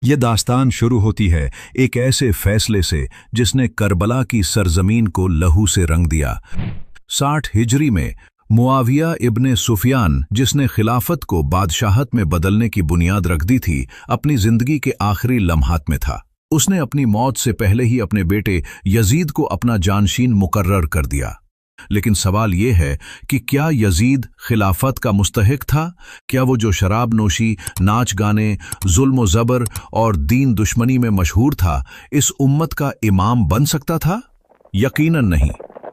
یہ داستان شروع ہوتی ہے ایک ایسے فیصلے سے جس نے کربلا کی سرزمین کو لہو سے رنگ دیا۔ 60 ہجری میں معاویہ ابن سفیان، جس نے خلافت کو بادشاہت میں بدلنے کی بنیاد رکھ دی تھی، اپنی زندگی کے آخری لمحات میں تھا۔ اس نے اپنی موت سے پہلے ہی اپنے بیٹے یزید کو اپنا جانشین مقرر کر دیا۔ لیکن سوال یہ ہے کہ کیا یزید خلافت کا مستحق تھا؟ کیا وہ جو شراب نوشی، ناچ گانے، ظلم و زبر اور دین دشمنی میں مشہور تھا، اس امت کا امام بن سکتا تھا؟ یقیناً نہیں۔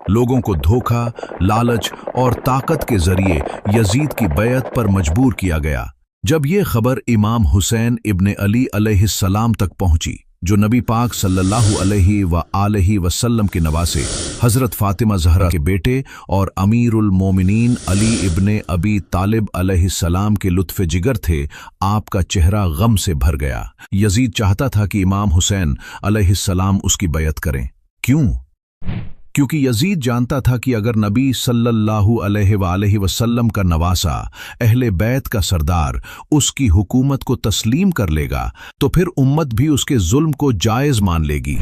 لوگوں کو دھوکہ، لالچ اور طاقت کے ذریعے یزید کی بیعت پر مجبور کیا گیا۔ جب یہ خبر امام حسین ابن علی علیہ السلام تک پہنچی، جو نبی پاک صلی اللہ علیہ وآلہ وسلم کے نواسے حضرت فاطمہ زہرا کے بیٹے اور امیر المومنین علی ابن ابی طالب علیہ السلام کے لطف جگر تھے، آپ کا چہرہ غم سے بھر گیا۔ یزید چاہتا تھا کہ امام حسین علیہ السلام اس کی بیعت کریں۔ کیوں؟ کیونکہ یزید جانتا تھا کہ اگر نبی صلی اللہ علیہ وآلہ وسلم کا نواسا، اہل بیت کا سردار، اس کی حکومت کو تسلیم کر لے گا تو پھر امت بھی اس کے ظلم کو جائز مان لے گی۔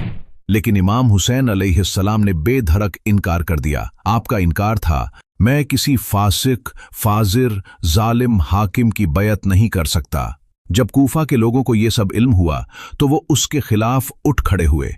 لیکن امام حسین علیہ السلام نے بے دھڑک انکار کر دیا۔ آپ کا انکار تھا، میں کسی فاسق، فاجر، ظالم حاکم کی بیعت نہیں کر سکتا۔ جب کوفہ کے لوگوں کو یہ سب علم ہوا تو وہ اس کے خلاف اٹھ کھڑے ہوئے۔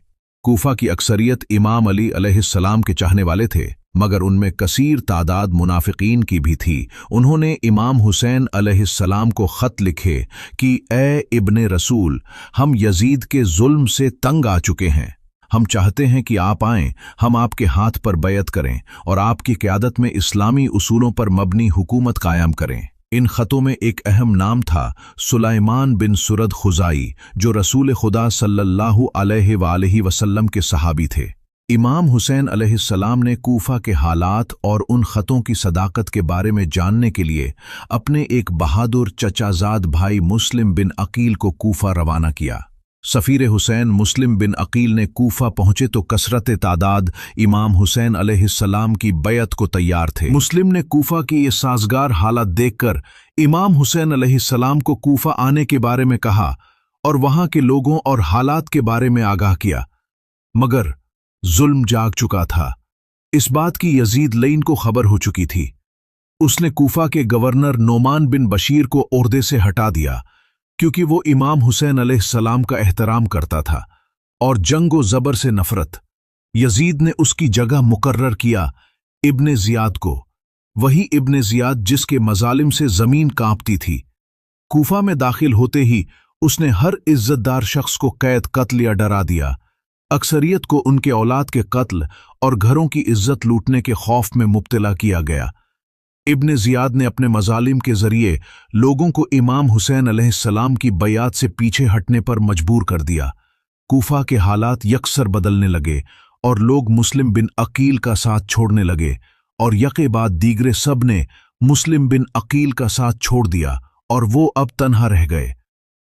کوفہ کی اکثریت امام علی علیہ السلام کے چاہنے والے تھے، مگر ان میں کثیر تعداد منافقین کی بھی تھی۔ انہوں نے امام حسین علیہ السلام کو خط لکھے کہ اے ابن رسول، ہم یزید کے ظلم سے تنگ آ چکے ہیں، ہم چاہتے ہیں کہ آپ آئیں، ہم آپ کے ہاتھ پر بیعت کریں اور آپ کی قیادت میں اسلامی اصولوں پر مبنی حکومت قائم کریں۔ ان خطوں میں ایک اہم نام تھا سلیمان بن سرد خزائی، جو رسول خدا صلی اللہ علیہ وآلہ وسلم کے صحابی تھے۔ امام حسین علیہ السلام نے کوفہ کے حالات اور ان خطوں کی صداقت کے بارے میں جاننے کے لیے اپنے ایک بہادر چچا زاد بھائی مسلم بن عقیل کو کوفہ روانہ کیا۔ سفیر حسین مسلم بن عقیل نے کوفہ پہنچے تو کثرت تعداد امام حسین علیہ السلام کی بیعت کو تیار تھے۔ مسلم نے کوفہ کی یہ سازگار حالت دیکھ کر امام حسین علیہ السلام کو کوفہ آنے کے بارے میں کہا اور وہاں کے لوگوں اور حالات کے بارے میں آگاہ کیا، مگر ظلم جاگ چکا تھا۔ اس بات کی یزید لعین کو خبر ہو چکی تھی۔ اس نے کوفہ کے گورنر نعمان بن بشیر کو عہدے سے ہٹا دیا، کیونکہ وہ امام حسین علیہ السلام کا احترام کرتا تھا اور جنگ و زبر سے نفرت۔ یزید نے اس کی جگہ مقرر کیا ابن زیاد کو، وہی ابن زیاد جس کے مظالم سے زمین کانپتی تھی۔ کوفہ میں داخل ہوتے ہی اس نے ہر عزت دار شخص کو قید قتل یا ڈرا دیا۔ اکثریت کو ان کے اولاد کے قتل اور گھروں کی عزت لوٹنے کے خوف میں مبتلا کیا گیا۔ ابن زیاد نے اپنے مظالم کے ذریعے لوگوں کو امام حسین علیہ السلام کی بیعت سے پیچھے ہٹنے پر مجبور کر دیا۔ کوفہ کے حالات یکسر بدلنے لگے اور لوگ مسلم بن عقیل کا ساتھ چھوڑنے لگے، اور یکے بعد دیگرے سب نے مسلم بن عقیل کا ساتھ چھوڑ دیا اور وہ اب تنہا رہ گئے۔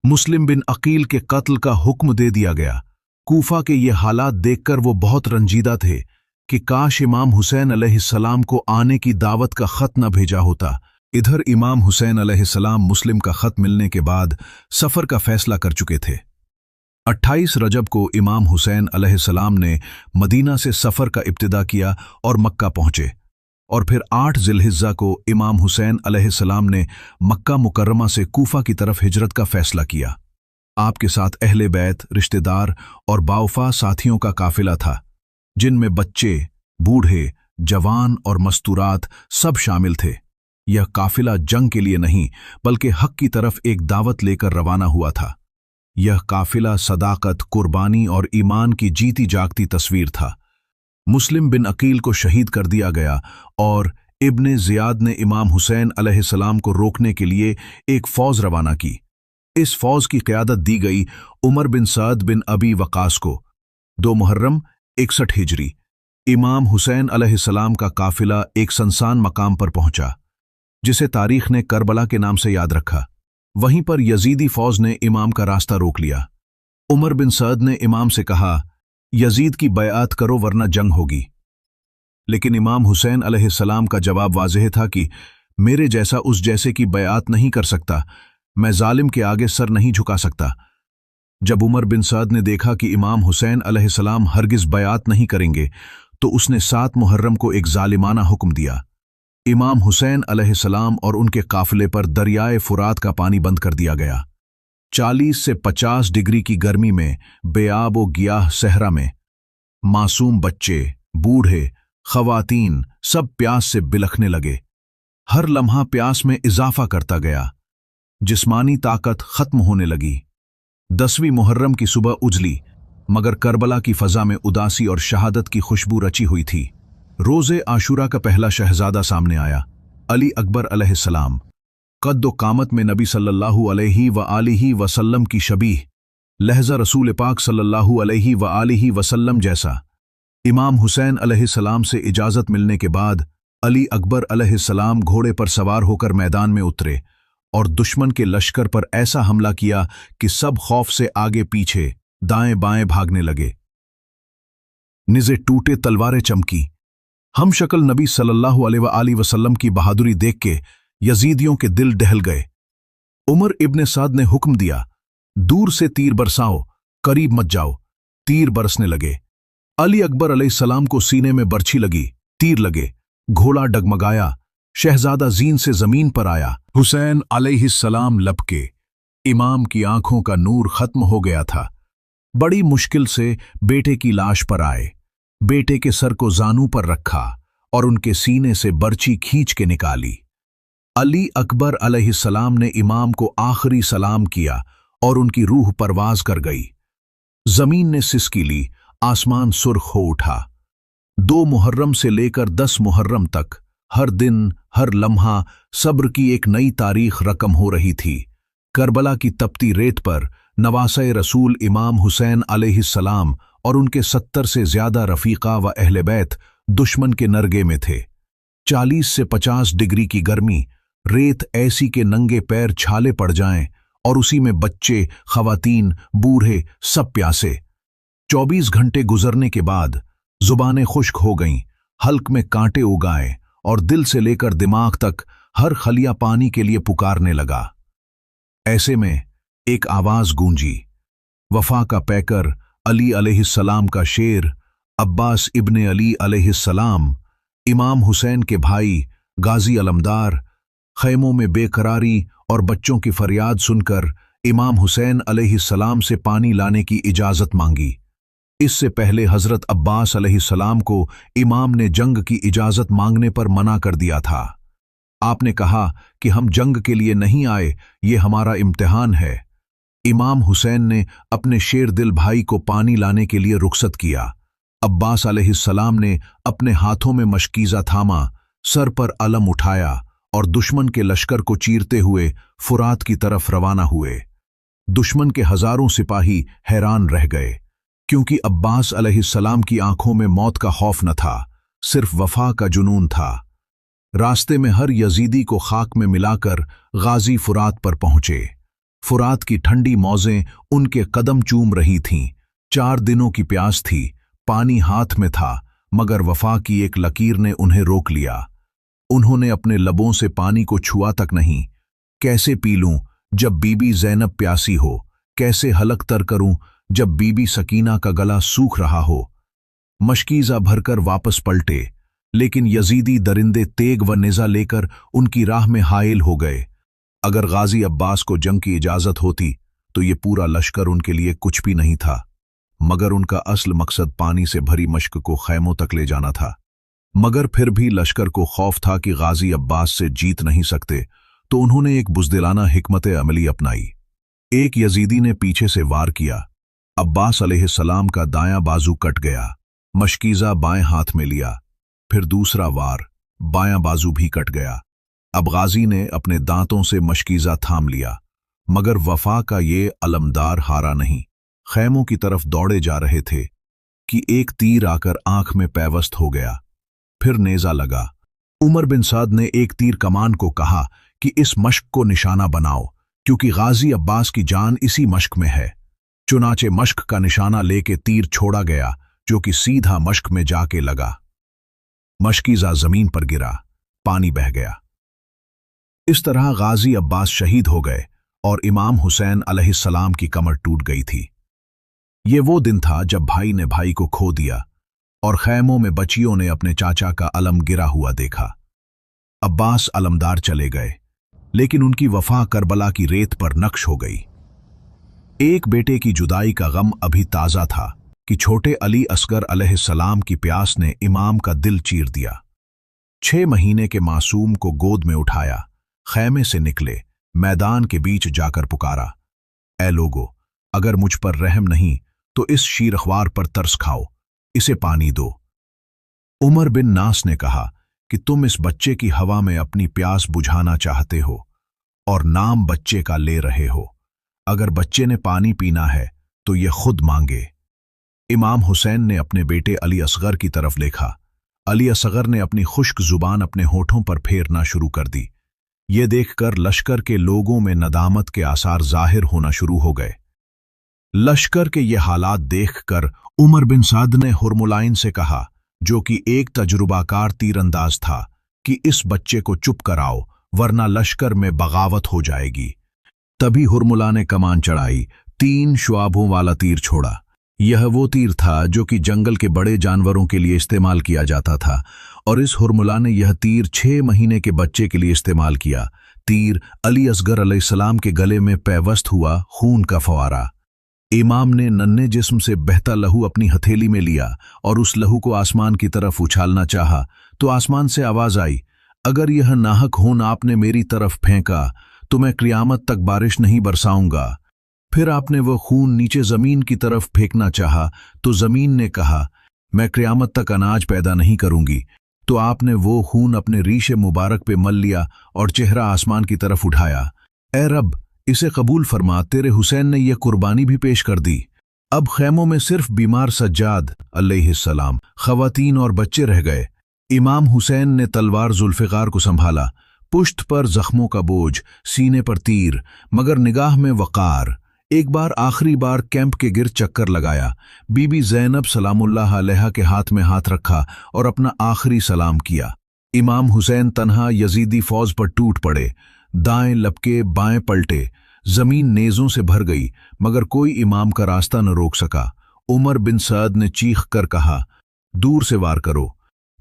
مسلم بن عقیل کے قتل کا حکم دے دیا گیا۔ کوفہ کے یہ حالات دیکھ کر وہ بہت رنجیدہ تھے کہ کاش امام حسین علیہ السلام کو آنے کی دعوت کا خط نہ بھیجا ہوتا۔ ادھر امام حسین علیہ السلام مسلم کا خط ملنے کے بعد سفر کا فیصلہ کر چکے تھے۔ 28 رجب کو امام حسین علیہ السلام نے مدینہ سے سفر کا ابتدا کیا اور مکہ پہنچے، اور پھر 8 ذی الحجہ کو امام حسین علیہ السلام نے مکہ مکرمہ سے کوفہ کی طرف ہجرت کا فیصلہ کیا۔ آپ کے ساتھ اہل بیت، رشتہ دار اور باوفا ساتھیوں کا قافلہ تھا، جن میں بچے، بوڑھے، جوان اور مستورات سب شامل تھے۔ یہ قافلہ جنگ کے لیے نہیں بلکہ حق کی طرف ایک دعوت لے کر روانہ ہوا تھا۔ یہ قافلہ صداقت، قربانی اور ایمان کی جیتی جاگتی تصویر تھا۔ مسلم بن عقیل کو شہید کر دیا گیا اور ابن زیاد نے امام حسین علیہ السلام کو روکنے کے لیے ایک فوج روانہ کی۔ اس فوج کی قیادت دی گئی عمر بن سعد بن ابی وقاص کو۔ 2 محرم 61 ہجری امام حسین علیہ السلام کا قافلہ ایک سنسان مقام پر پہنچا، جسے تاریخ نے کربلا کے نام سے یاد رکھا۔ وہیں پر یزیدی فوج نے امام کا راستہ روک لیا۔ عمر بن سعد نے امام سے کہا، یزید کی بیعت کرو ورنہ جنگ ہوگی۔ لیکن امام حسین علیہ السلام کا جواب واضح تھا کہ میرے جیسا اس جیسے کی بیعت نہیں کر سکتا، میں ظالم کے آگے سر نہیں جھکا سکتا۔ जब उमर बिन साद ने देखा कि इमाम हुसैन अलैहिस्सलाम हरगिज बयात नहीं करेंगे तो उसने 7 मुहर्रम को एक जालिमाना हुक्म दिया। इमाम हुसैन अलैहिस्सलाम और उनके काफिले पर दरियाए फुरात का पानी बंद कर दिया गया। 40 से 50 डिग्री की गर्मी में बेआब व गियाह सहरा में मासूम बच्चे, बूढ़े, खवातीन सब प्यास से बिलखने लगे। हर लम्हा प्यास में इजाफा करता गया। जिस्मानी ताकत खत्म होने लगी। 10वीं मुहर्रम की सुबह उजली, मगर करबला की फजा में उदासी और शहादत की खुशबू रची हुई थी। रोज़े आशूरा का पहला शहजादा सामने आया, अली अकबर अलैहिस्सलाम। कद्दो कामत में नबी सल्लल्लाहु अलैहि व आलिहि वसल्लम की शबीह, लहजा रसूल पाक सल्लल्लाहु अलैहि व आलिहि वसल्लम जैसा। इमाम हुसैन अलैहिस्सलाम से इजाज़त मिलने के बाद अली अकबर अलैहिस्सलाम घोड़े पर सवार होकर मैदान में उतरे और दुश्मन के लश्कर पर ऐसा हमला किया कि सब खौफ से आगे पीछे दाएं बाएं भागने लगे। निज़े टूटे, तलवारें चमकी। हम शक्ल नबी सल्लल्लाहु अलैहि वसल्लम की बहादुरी देख के यजीदियों के दिल दहल गए। उमर इब्ने साद ने हुक्म दिया, दूर से तीर बरसाओ, करीब मत जाओ। तीर बरसने लगे। अली अकबर अलैहिस्सलाम को सीने में बर्छी लगी, तीर लगे, घोड़ा डगमगाया, शहजादा जीन से जमीन पर आया। हुसैन अलैहिस्सलाम लपके। इमाम की आंखों का नूर खत्म हो गया था। बड़ी मुश्किल से बेटे की लाश पर आए, बेटे के सर को जानू पर रखा और उनके सीने से बर्छी खींच के निकाली। अली अकबर अलैहिस्सलाम ने इमाम को आखिरी सलाम किया और उनकी रूह परवाज कर गई। जमीन ने सिसकी ली, आसमान सुर्ख हो उठा। 2 मुहर्रम से लेकर 10 मुहर्रम तक हर दिन, हर लम्हा सब्र की एक नई तारीख रकम हो रही थी। करबला की तपती रेत पर नवासे रसूल इमाम हुसैन अलैहिस्सलाम और उनके 70 से ज्यादा रफीका व अहले बैत दुश्मन के नरगे में थे। 40 से 50 डिग्री की गर्मी, रेत ऐसी के नंगे पैर छाले पड़ जाएं और उसी में बच्चे, खवातीन, बूढ़े सब प्यासे। 24 घंटे गुजरने के बाद जुबानें खुश्क हो गईं, हल्क में कांटे उगाए और दिल से लेकर दिमाग तक हर खलिया पानी के लिए पुकारने लगा। ऐसे में एक आवाज गूंजी, वफा का पैकर, अली अलैहिस्सलाम का शेर, अब्बास इब्ने अली अलैहिस्सलाम, इमाम हुसैन के भाई गाजी अलमदार। खैमों में बेकरारी और बच्चों की फरियाद सुनकर इमाम हुसैन अलैहिस्सलाम से पानी लाने की इजाजत मांगी। इससे पहले हजरत अब्बास अलैहिस्सलाम को इमाम ने जंग की इजाजत मांगने पर मना कर दिया था। आपने कहा कि हम जंग के लिए नहीं आए, ये हमारा इम्तिहान है। इमाम हुसैन ने अपने शेर दिल भाई को पानी लाने के लिए रुखसत किया। अब्बास अलैहिस्सलाम ने अपने हाथों में मशकीज़ा थामा, सर पर अलम उठाया और दुश्मन के लश्कर को चीरते हुए फुरात की तरफ रवाना हुए। दुश्मन के हजारों सिपाही हैरान रह गए, क्योंकि अब्बास अलैहिस्सलाम की आंखों में मौत का खौफ न था, सिर्फ वफा का जुनून था। रास्ते में हर यजीदी को खाक में मिलाकर गाजी फुरात पर पहुंचे। फुरात की ठंडी मौजें उनके कदम चूम रही थीं। 4 दिनों की प्यास थी, पानी हाथ में था, मगर वफा की एक लकीर ने उन्हें रोक लिया। उन्होंने अपने लबों से पानी को छुआ तक नहीं। कैसे पी लूं जब बीबी ज़ैनब प्यासी हो, कैसे हलक तर करूं जब बीबी सकीना का गला सूख रहा हो। मशकीज़ा भरकर वापस पलटे, लेकिन यजीदी दरिंदे तेग व निज़ा लेकर उनकी राह में हायल हो गए। अगर गाजी अब्बास को जंग की इजाजत होती तो ये पूरा लश्कर उनके लिए कुछ भी नहीं था, मगर उनका असल मकसद पानी से भरी मश्क को खैमों तक ले जाना था। मगर फिर भी लश्कर को खौफ था कि गाजी अब्बास से जीत नहीं सकते, तो उन्होंने एक बुज़दिलाना हिकमत अमली अपनाई। एक यजीदी ने पीछे से वार किया। अब्बास अलैहिस्सलाम का दायां बाजू कट गया। मशकीज़ा बाएं हाथ में लिया। फिर दूसरा वार, बायां बाजू भी कट गया। अब गाजी ने अपने दांतों से मशकीज़ा थाम लिया, मगर वफा का ये अलमदार हारा नहीं। खैमों की तरफ दौड़े जा रहे थे कि एक तीर आकर आंख में पैवस्त हो गया। फिर नेजा लगा। उमर बिन साद ने एक तीर कमान को कहा कि इस मश्क को निशाना बनाओ, क्योंकि गाजी अब्बास की जान इसी मश्क में है। चुनाचे मश्क का निशाना लेके तीर छोड़ा गया, जो कि सीधा मश्क में जाके लगा। मशकीज़ा जमीन पर गिरा, पानी बह गया। इस तरह गाजी अब्बास शहीद हो गए और इमाम हुसैन अलैहिस्सलाम की कमर टूट गई थी। ये वो दिन था जब भाई ने भाई को खो दिया और खैमों में बच्चियों ने अपने चाचा का अलम गिरा हुआ देखा। अब्बास अलमदार चले गए, लेकिन उनकी वफा करबला की रेत पर नक्श हो गई। एक बेटे की जुदाई का गम अभी ताजा था कि छोटे अली असगर अलैहिस्सलाम की प्यास ने इमाम का दिल चीर दिया। 6 महीने के मासूम को गोद में उठाया, खैमे से निकले, मैदान के बीच जाकर पुकारा, ऐ लोगो, अगर मुझ पर रहम नहीं तो इस शीरख्वार पर तरस खाओ, इसे पानी दो। उमर बिन नास ने कहा कि तुम इस बच्चे की हवा में अपनी प्यास बुझाना चाहते हो और नाम बच्चे का ले रहे हो। अगर बच्चे ने पानी पीना है तो ये खुद मांगे। इमाम हुसैन ने अपने बेटे अली असगर की तरफ देखा। अली असगर ने अपनी खुश्क जुबान अपने होठों पर फेरना शुरू कर दी। ये देखकर लश्कर के लोगों में नदामत के आसार जाहिर होना शुरू हो गए। लश्कर के ये हालात देखकर उमर बिन साद ने हुरमुलाइन से कहा, जो कि एक तजुर्बाकार तीरंदाज था, कि इस बच्चे को चुप कराओ वरना लश्कर में बगावत हो जाएगी। तभी हुरमुला ने कमान चढ़ाई, 3 शुआबों वाला तीर छोड़ा। यह वो तीर था जो कि जंगल के बड़े जानवरों के लिए इस्तेमाल किया जाता था, और इस हुरमुला ने यह तीर 6 महीने के बच्चे के लिए इस्तेमाल किया। तीर अली असगर अलैहिस्सलाम के गले में पैवस्त हुआ, खून का फवारा। इमाम ने नन्हे जिस्म से बहता लहू अपनी हथेली में लिया और उस लहू को आसमान की तरफ उछालना चाहा तो आसमान से आवाज आई, अगर यह नाहक खून आपने मेरी तरफ फेंका तो मैं क़यामत तक बारिश नहीं बरसाऊंगा। फिर आपने वह खून नीचे जमीन की तरफ फेंकना चाहा तो जमीन ने कहा, मैं क़यामत तक अनाज पैदा नहीं करूंगी। तो आपने वो खून अपने रीशे मुबारक पे मल लिया और चेहरा आसमान की तरफ उठाया, ए रब, इसे कबूल फरमा, तेरे हुसैन ने यह कुर्बानी भी पेश कर दी। अब खैमों में सिर्फ बीमार सज्जाद अलैहिस्सलाम, खवातीन और बच्चे रह गए। इमाम हुसैन ने तलवार जुल्फ़िकार को संभाला, पुश्त पर जख्मों का बोझ, सीने पर तीर, मगर निगाह में वक़ार। एक बार आखिरी बार कैंप के गिर चक्कर लगाया, बीबी ज़ैनब सलामुल्लाह अलैहा के हाथ में हाथ रखा और अपना आखिरी सलाम किया। इमाम हुसैन तन्हा यजीदी फौज पर टूट पड़े, दाएं लपके बाएं पलटे, जमीन नेज़ों से भर गई, मगर कोई इमाम का रास्ता न रोक सका। उमर बिन साद ने चीख कर कहा, दूर से वार करो।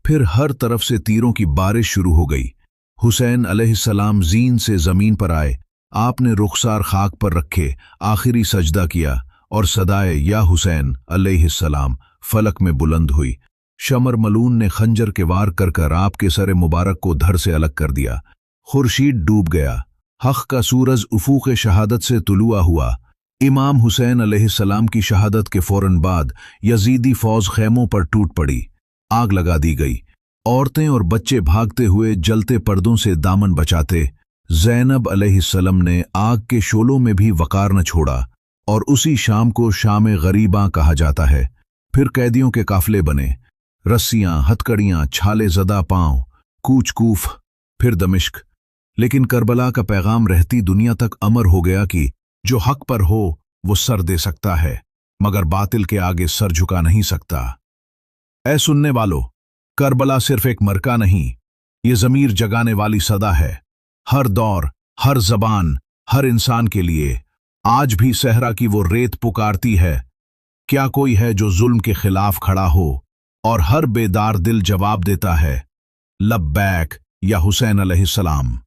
फिर हर तरफ से तीरों की बारिश शुरू हो गई। हुसैन अलैहिस्सलाम जीन से जमीन पर आए, आपने रुखसार खाक पर रखे, आखिरी सजदा किया और सदाए या हुसैन अलैहिस्सलाम फलक में बुलंद हुई। शमर मलून ने खंजर के वार कर कर आपके सर मुबारक को धड़ से अलग कर दिया। खुर्शीद डूब गया, हक़ का सूरज उफूक़ शहादत से तुलुआ हुआ। इमाम हुसैन अलैहिस्सलाम की शहादत के फौरन बाद यजीदी फौज खैमों पर टूट पड़ी, आग लगा दी गई। औरतें और बच्चे भागते हुए जलते पर्दों से दामन बचाते। ज़ैनब अलैहिस्सलाम ने आग के शोलों में भी वकार न छोड़ा और उसी शाम को शाम गरीबां कहा जाता है। फिर कैदियों के काफले बने, रस्सियां, हथकड़ियां, छाले ज़दा पांव, कूच कूफ, फिर दमिश्क। लेकिन करबला का पैगाम रहती दुनिया तक अमर हो गया कि जो हक पर हो वो सर दे सकता है, मगर बातिल के आगे सर झुका नहीं सकता। ऐ सुनने वालों, करबला सिर्फ एक मरका नहीं, ये ज़मीर जगाने वाली सदा है, हर दौर, हर जबान, हर इंसान के लिए। आज भी सहरा की वो रेत पुकारती है, क्या कोई है जो जुल्म के खिलाफ खड़ा हो? और हर बेदार दिल जवाब देता है, लब्बैक या हुसैन अलैहिस्सलाम।